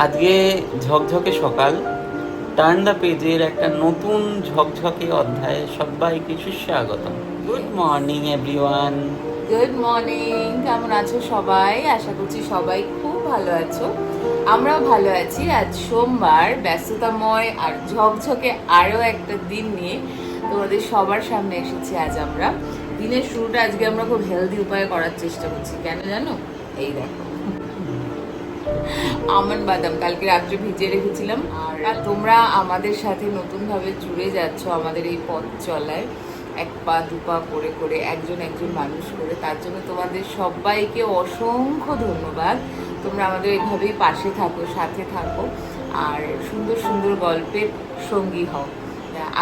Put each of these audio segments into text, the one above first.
আজকে ঝকঝকে সকাল, টার্ন দ্য পেজের একটা নতুন ঝকঝকে অধ্যায়ে সবাইকে সুস্বাগত। Good morning everyone. Good morning, কেমন আছো সবাই? আশা করছি সবাই খুব ভালো আছো। আমরাও ভালো আছি। আজ সোমবার, ব্যস্ততাময় আর ঝকঝকে আরও একটা দিন নিয়ে তোমাদের সবার সামনে এসেছি। আজ আমরা দিনের শুরুটা আজকে আমরা খুব হেলদি উপায়ে করার চেষ্টা করছি। কেন জানো? এই দেখো, আমন্ড বাদাম কালকে রাত্রে ভিজিয়ে রেখেছিলাম। আর তোমরা আমাদের সাথে নতুনভাবে জুড়ে যাচ্ছ আমাদের এই পথ চলায়, এক পা দু পা করে করে, একজন একজন মানুষ করে। তার জন্য তোমাদের সবাইকে অসংখ্য ধন্যবাদ। তোমরা আমাদের এভাবেই পাশে থাকো, সাথে থাকো, আর সুন্দর সুন্দর গল্পের সঙ্গী হও।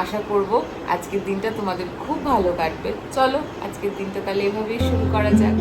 আশা করব আজকের দিনটা তোমাদের খুব ভালো কাটবে। চলো আজকের দিনটা তাহলে এভাবেই শুরু করা যাক।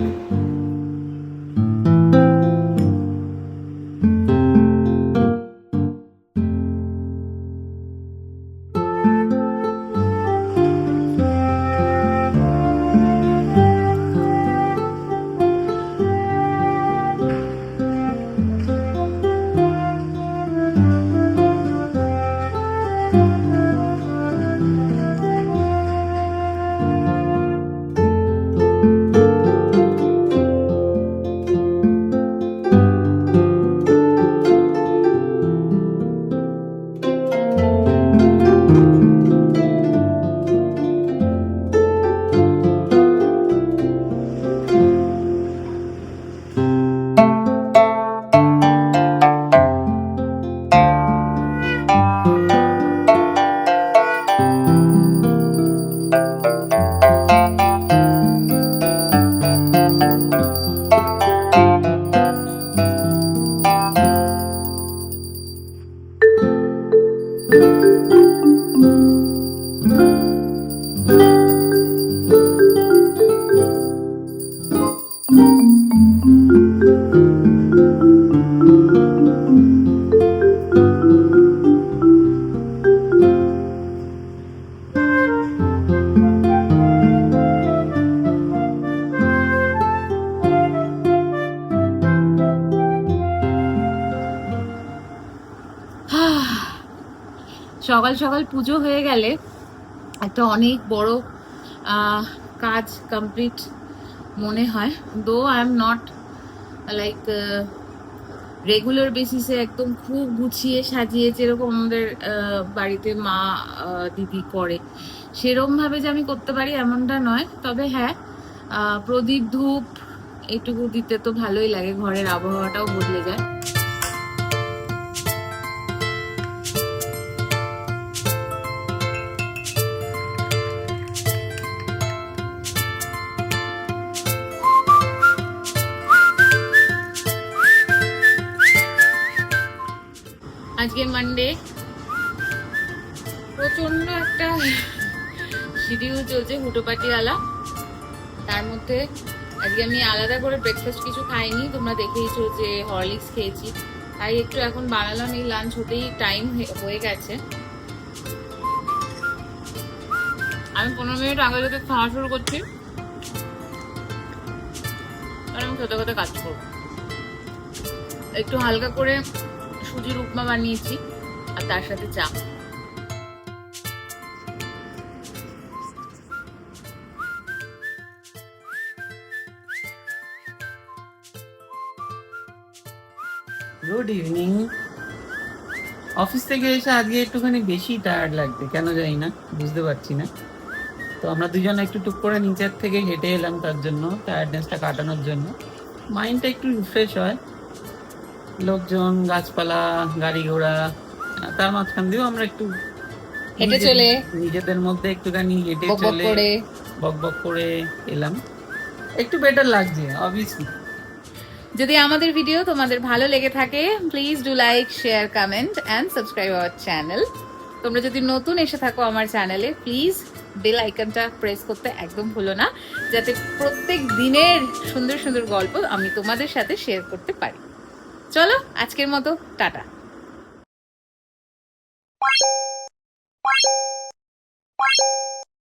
সকাল সকাল পুজো হয়ে গেলে একটা অনেক বড় কাজ কমপ্লিট মনে হয়। Though I am not like regular বেসিসে একদম খুব গুছিয়ে সাজিয়ে যেরকম আমাদের বাড়িতে মা দিদি করে, সেরকমভাবে যে আমি করতে পারি এমনটা নয়। তবে হ্যাঁ, প্রদীপ ধূপ এইটুকু দিতে তো ভালোই লাগে, ঘরের আবহাওয়াটাও বদলে যায়। আজকে মানডে, প্রচন্ড একটা শিডিউল চলছে হুটোপাটিওয়ালা। তার মধ্যে আজকে আমি আলাদা করে ব্রেকফাস্ট কিছু খাইনি, তোমরা দেখেইছো যে হরলিক্স খেয়েছি। তাই একটু এখন বানালাম, এই লাঞ্চ হতেই টাইম হয়ে গেছে। আমি 15 মিনিট আগে থেকে খাওয়া শুরু করছি, কারণ আমি খেতে খেতে কাজ করবো। একটু হালকা করে সুজির উপমা বানিয়েছি আর তার সাথে চা। Good evening. অফিস থেকে এসে আজকে একটুখানি বেশি টায়ার্ড লাগবে, কেন জানি না, বুঝতে পারছি না। তো আমরা দুজন একটু টুক করে নিচের থেকে হেঁটে এলাম, তার জন্য টায়ার্ডনেসটা কাটানোর জন্য। মাইন্ডটা একটু রিফ্রেশ হয়, লোকজন, গাছপালা, গাড়ি ঘোড়া, তার মাঝখান দিয়েও আমরা একটু হেঁটে চলে নিজেদের মধ্যে একটুখানি হেঁটে চলে বক বক করে এলাম, একটু বেটার লাগছে অবভিয়াসলি। যদি আমাদের ভিডিও তোমাদের ভালো লেগে থাকে, please do like, share, comment and subscribe our channel. তোমরা যদি নতুন এসে থাকো আমার চ্যানেলে, প্লিজ বেল আইকনটা প্রেস করতে একদম ভুলো না, যাতে প্রত্যেক দিনের সুন্দর সুন্দর গল্প আমি তোমাদের সাথে শেয়ার করতে পারি। চলো আজকের মতো টাটা।